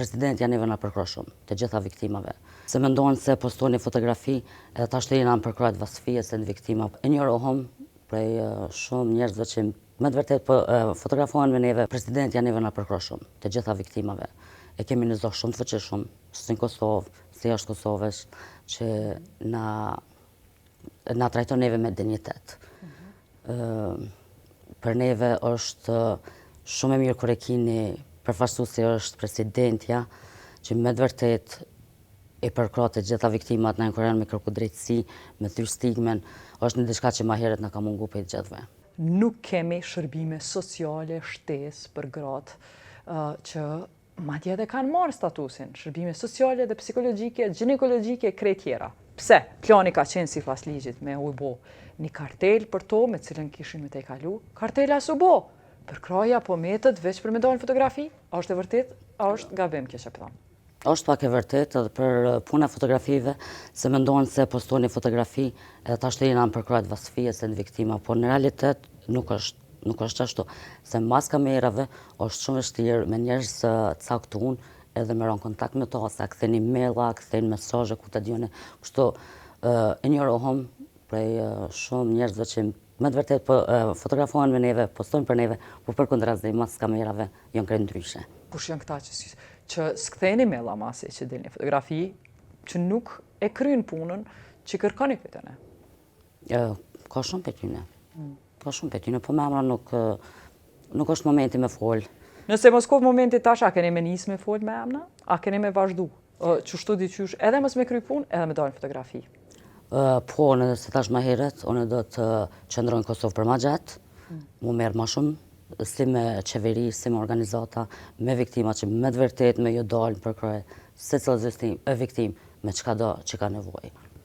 presidenti janë në përkroj shumë, të gjitha viktimave. Se mendojnë se postojnë fotografi, edhe ta shtërina në përkrojt vasfijes e në viktima. E njërohëm prej shumë njerëzve që me të vërtet fotografohen me neve, presidenti janë në përkroj shumë, të gjitha viktimave. E kemi në zohë shumë të fëqishëm, si në Kosovë, si jashtë Kosovës, që na trajton neve me dignitet. Për neve është shumë e mirë kur e kini përfaqësuesi është presidentja, që me të vërtet e përkrot të gjitha viktimat në kur janë me kërku drejtësi, me thyr stigmen, është një diçka që ma heret në ka mungu për të gjithve. Nuk kemi shërbime sociale shtesë për gratë që madje edhe kanë marrë statusin, shërbime sociale dhe psikologjike, ginekologjike, krejt tjera. Pse? Plani ka qenë sipas ligjit me u bo një kartel për to me cilën kishin me te kalu. Kartela s'u bo. Përkraja po metët veç për me dalë në fotografi. A është e vërtet? A është gabim kjo që pëthonë? Është pak e vërtet edhe për puna fotografive, se mendojnë se postojnë fotografi edhe ta shtërina në përkrojt vasfijes e në viktima, por në realitet nuk është ashtu. Se mas kamerave është shumë vështirë me njerëz caktun edhe me ronë kontakt me to, sa këtheni maila, këtheni mesazhe ku të djone. Kështu e njërohëm prej shumë njerëzve që me të vërtet fotografohen me neve, postojnë për neve, por për kundrazë mas kamerave janë krejt ndryshe. Kush janë këta që s'ktheni maila masi që dilni fotografi, që nuk e kryen punën që kërkoni këtë ne? Ka shumë për tyne. Ka shumë për tyne, po me emra nuk është momenti me folë. Nëse mos kohë momenti tash, a keni me njës me folë me emna? A keni me vazhdu? Qështu diqysh, edhe mos me kry punë, edhe me dalë fotografi? Po, nëse tash ma heret, unë do të qëndrojnë Kosovë për ma gjatë, mu merë ma shumë, si me qeveri, si me organizata, me viktima që me të vërtet me jo dalë në përkroj, se cilës viktim me qka do që ka nevoj.